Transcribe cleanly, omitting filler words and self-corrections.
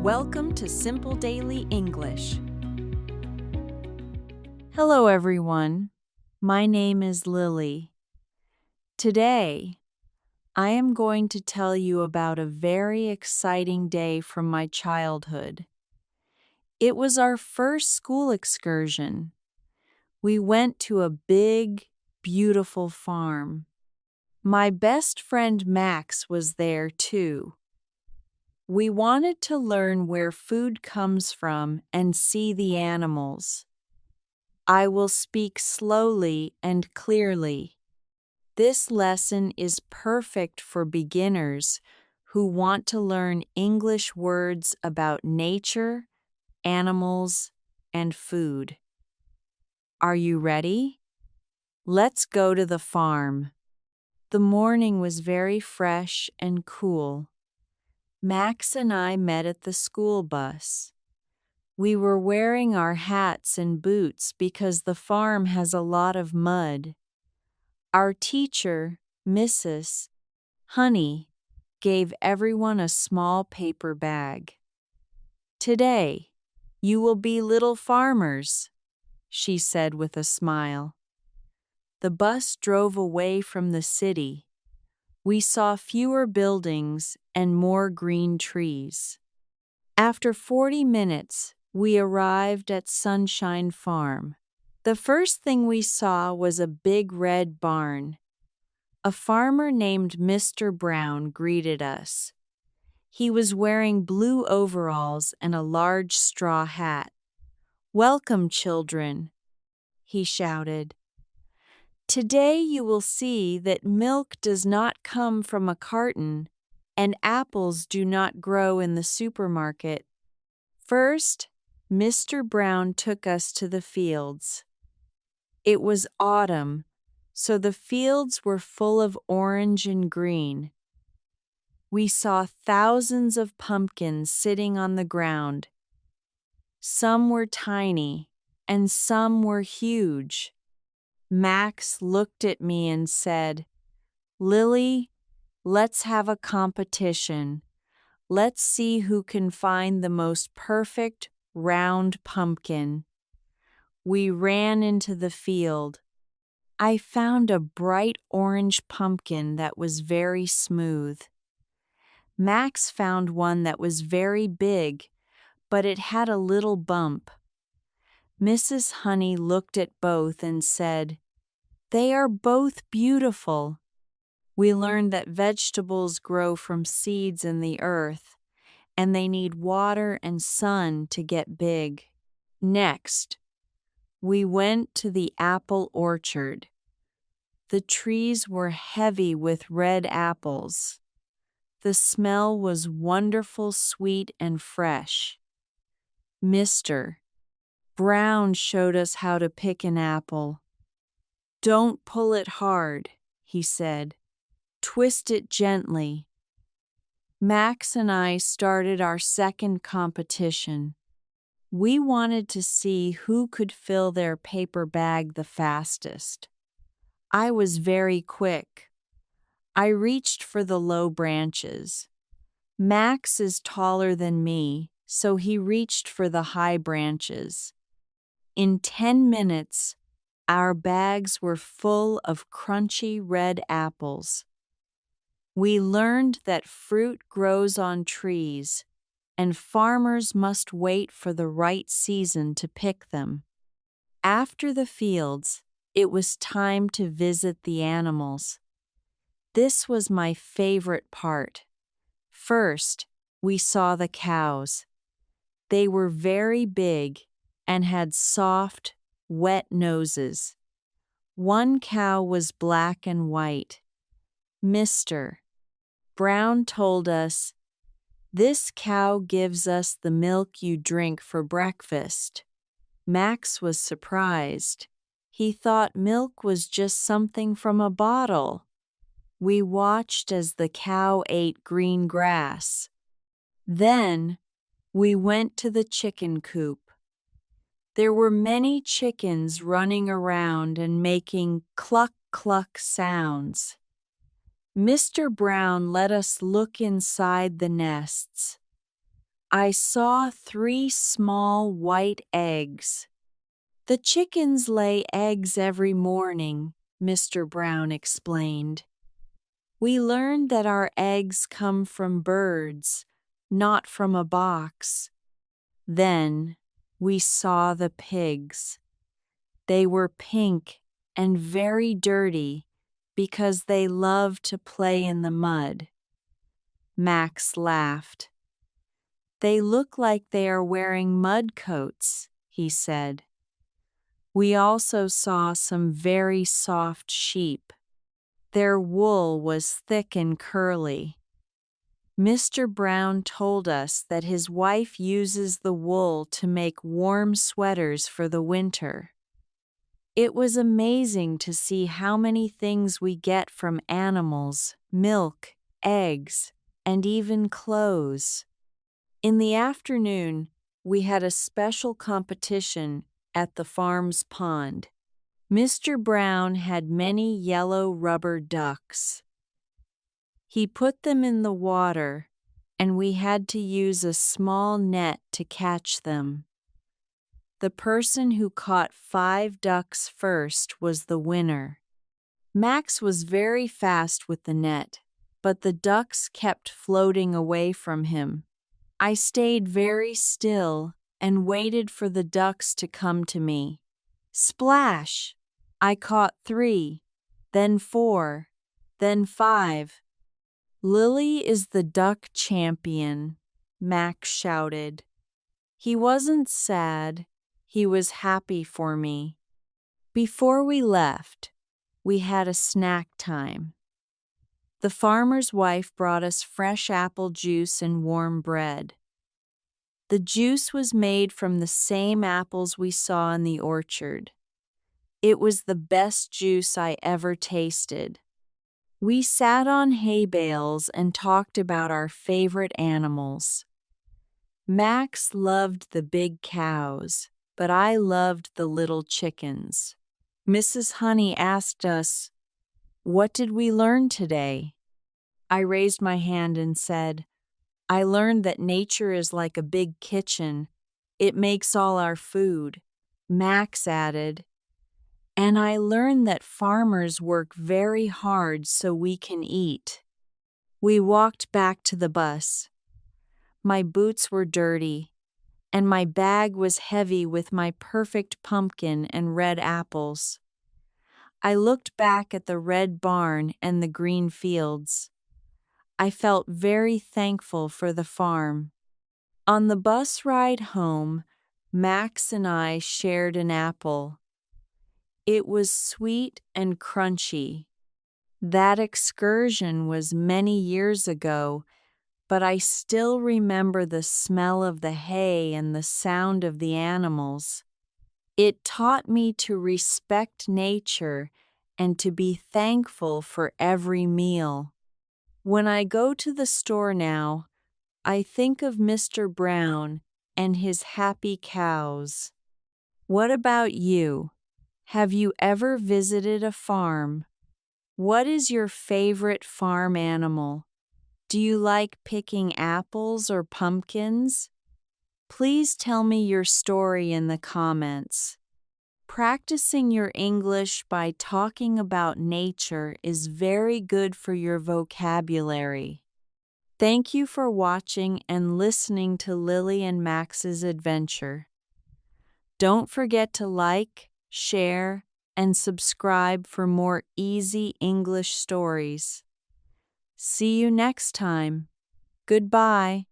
Welcome to Simple Daily English. Hello, everyone. My name is Lily. Today, I am going to tell you about a very exciting day from my childhood. It was our first school excursion. We went to a big, beautiful farm. My best friend Max was there too. We wanted to learn where food comes from and see the animals. I will speak slowly and clearly. This lesson is perfect for beginners who want to learn English words about nature, animals, and food. Are you ready? Let's go to the farm. The morning was very fresh and cool. Max and I met at the school bus. We were wearing our hats and boots because the farm has a lot of mud. Our teacher, Mrs. Honey, gave everyone a small paper bag. "Today, you will be little farmers," she said with a smile. The bus drove away from the city. We saw fewer buildings and more green trees. After 40 minutes, we arrived at Sunshine Farm. The first thing we saw was a big red barn. A farmer named Mr. Brown greeted us. He was wearing blue overalls and a large straw hat. "Welcome, children," he shouted. "Today you will see that milk does not come from a carton and apples do not grow in the supermarket." First, Mr. Brown took us to the fields. It was autumn, so the fields were full of orange and green. We saw thousands of pumpkins sitting on the ground. Some were tiny and some were huge. Max looked at me and said, "Lily, let's have a competition. Let's see who can find the most perfect round pumpkin." We ran into the field. I found a bright orange pumpkin that was very smooth. Max found one that was very big, but it had a little bump. Mrs. Honey looked at both and said, "They are both beautiful." We learned that vegetables grow from seeds in the earth, and they need water and sun to get big. Next, we went to the apple orchard. The trees were heavy with red apples. The smell was wonderful, sweet, and fresh. Mr. Brown showed us how to pick an apple. "Don't pull it hard," he said. "Twist it gently." Max and I started our second competition. We wanted to see who could fill their paper bag the fastest. I was very quick. I reached for the low branches. Max is taller than me, so he reached for the high branches. In 10 minutes, our bags were full of crunchy red apples. We learned that fruit grows on trees, and farmers must wait for the right season to pick them. After the fields, it was time to visit the animals. This was my favorite part. First, we saw the cows. They were very big and had soft, wet noses. One cow was black and white. Mr. Brown told us, "This cow gives us the milk you drink for breakfast." Max was surprised. He thought milk was just something from a bottle. We watched as the cow ate green grass. Then, we went to the chicken coop. There were many chickens running around and making cluck-cluck sounds. Mr. Brown let us look inside the nests. I saw 3 small white eggs. The chickens lay eggs every morning, Mr. Brown explained. We learned that our eggs come from birds, not from a box. Then we saw the pigs. They were pink and very dirty because they love to play in the mud. Max laughed. They look like they are wearing mud coats, he said. We also saw some very soft sheep. Their wool was thick and curly. Mr. Brown told us that his wife uses the wool to make warm sweaters for the winter. It was amazing to see how many things we get from animals, milk, eggs, and even clothes. In the afternoon, we had a special competition at the farm's pond. Mr. Brown had many yellow rubber ducks. He put them in the water, and we had to use a small net to catch them. The person who caught 5 ducks first was the winner. Max was very fast with the net, but the ducks kept floating away from him. I stayed very still and waited for the ducks to come to me. Splash! I caught 3, then 4, then 5. Lily is the duck champion, Max shouted. He wasn't sad, he was happy for me. Before we left, we had a snack time. The farmer's wife brought us fresh apple juice and warm bread. The juice was made from the same apples we saw in the orchard. It was the best juice I ever tasted. We sat on hay bales and talked about our favorite animals. Max loved the big cows, but I loved the little chickens. Mrs. Honey asked us, "What did we learn today?" I raised my hand and said, "I learned that nature is like a big kitchen. It makes all our food." Max added, "And I learned that farmers work very hard so we can eat." We walked back to the bus. My boots were dirty, and my bag was heavy with my perfect pumpkin and red apples. I looked back at the red barn and the green fields. I felt very thankful for the farm. On the bus ride home, Max and I shared an apple. It was sweet and crunchy. That excursion was many years ago, but I still remember the smell of the hay and the sound of the animals. It taught me to respect nature and to be thankful for every meal. When I go to the store now, I think of Mr. Brown and his happy cows. What about you? Have you ever visited a farm? What is your favorite farm animal? Do you like picking apples or pumpkins? Please tell me your story in the comments. Practicing your English by talking about nature is very good for your vocabulary. Thank you for watching and listening to Lily and Max's adventure. Don't forget to like, share, and subscribe for more easy English stories. See you next time. Goodbye.